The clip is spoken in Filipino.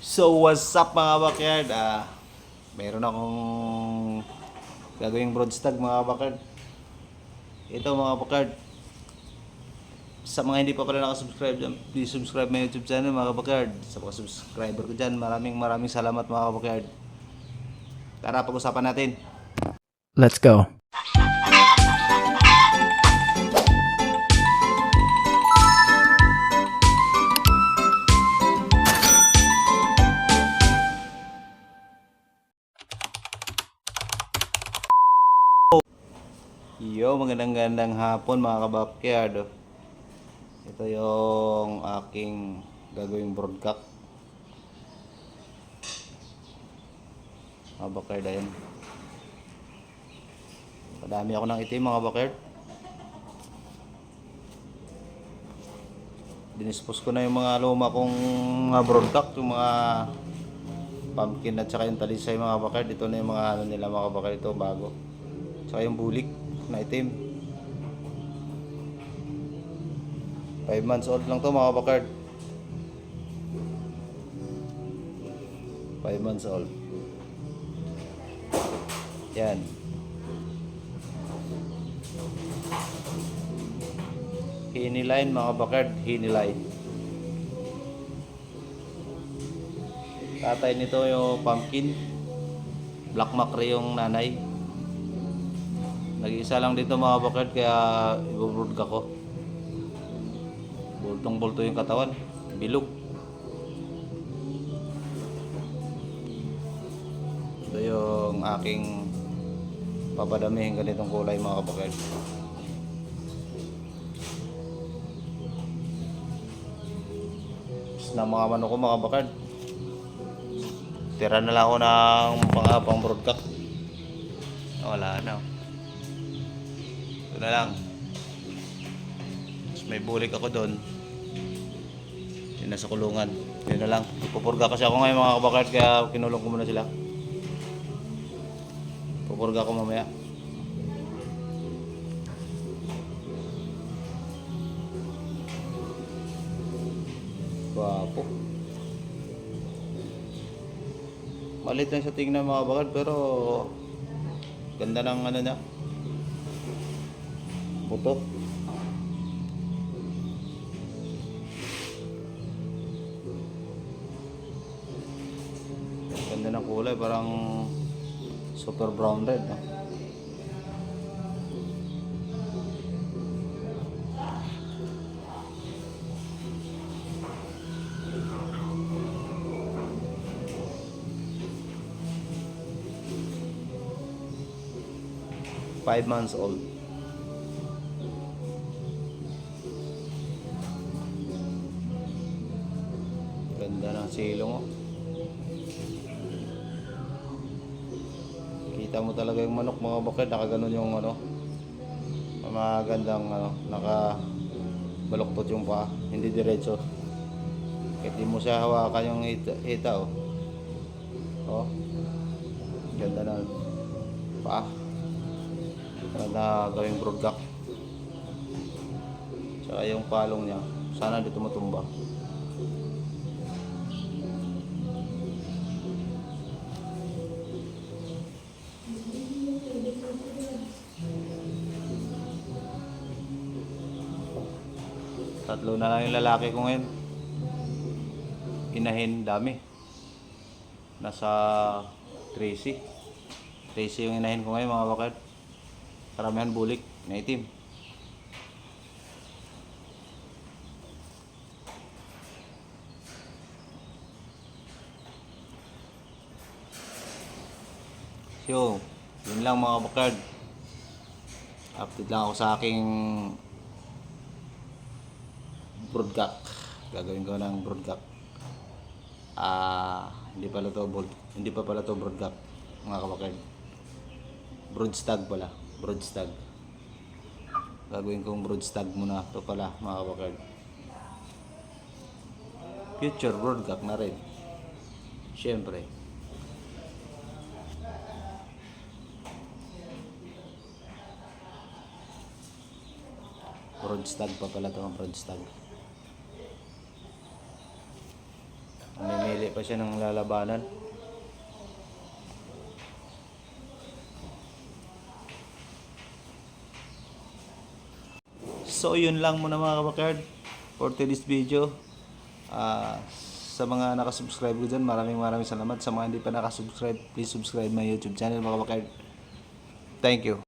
So what's up mga backyard? Meron akong gagawing broadstag mga backyard. Ito mga backyard, sa mga hindi pa pala nakasubscribe dyan, please subscribe my YouTube channel mga backyard. Sa mga subscriber ko dyan, maraming salamat mga backyard. Tara, pag-usapan natin. Let's go. Yo, magandang hapon mga kabakyard. Ito yung aking gagawing broadcast. Mga backyard, ayun. Madami ako ng itim mga backyard. Dinispose ko na yung mga luma kong mga broadcast, yung mga pumpkin at saka yung talisay mga backyard. Ito na yung mga ano nila mga backyard, ito bago. Saka yung bulik na itim. 5 months old lang to mga backyard. 5 months old. Yan. Hiniline mga backyard, hiniline. Tatay nito yung pumpkin. Black macre yung nanay. Nag-iisa lang dito mga backyard kaya ibubrood ko. Bultong-bulto yung katawan. Bilog. Ito yung aking papadamihin ganitong kulay mga backyard. Na mga manok ko mga backyard. Tira na lang ako ng pang broadcast. Wala na. Ito na lang. Tapos may bulik ako doon. Yun nasa kulungan. Yun na lang. Pupurga kasi ako ngayon mga kabakard kaya kinulong ko muna sila. Pupurga ko mamaya. Wapo. Malit lang sa tingnan mga bakad pero ganda ng ano niya. Buto. Ganda ng kulay, parang super brown red, no? Five months old. Ganda ng silong, oh. Kita mo talaga yung manok mga bakit, nakaganon yung ano, magandang ano, nakabaluktot yung paa, hindi diretso. Kahit di mo siya hawakan yung ita, oh. Oh, ganda na paa. Na gawing broadcast. Saka yung palong niya, sana di tumutumba. Tatlo na lang yung lalaki ko ngayon. Inahin dami. Nasa 13 yung inahin ko ngayon mga bakit. Karamihan bulik na itim. So, yun lang mga bakard. Update lang ako sa aking broadcast. Gagawin ko ng broadcast. Hindi pa pala to broadcast mga kabakard. Broadstag pala. Broadstag. Gagawin kong broadstag muna. Ito pala mga kabakard. Future broadcast na rin. Siyempre. Broadstag pa pala ito. Broadstag. Mamimili pa siya ng lalabanan. So yun lang muna mga kabakard for today's video. Sa mga nakasubscribe ko dyan, maraming salamat. Sa mga hindi pa nakasubscribe, please subscribe my YouTube channel mga kabakard. Thank you.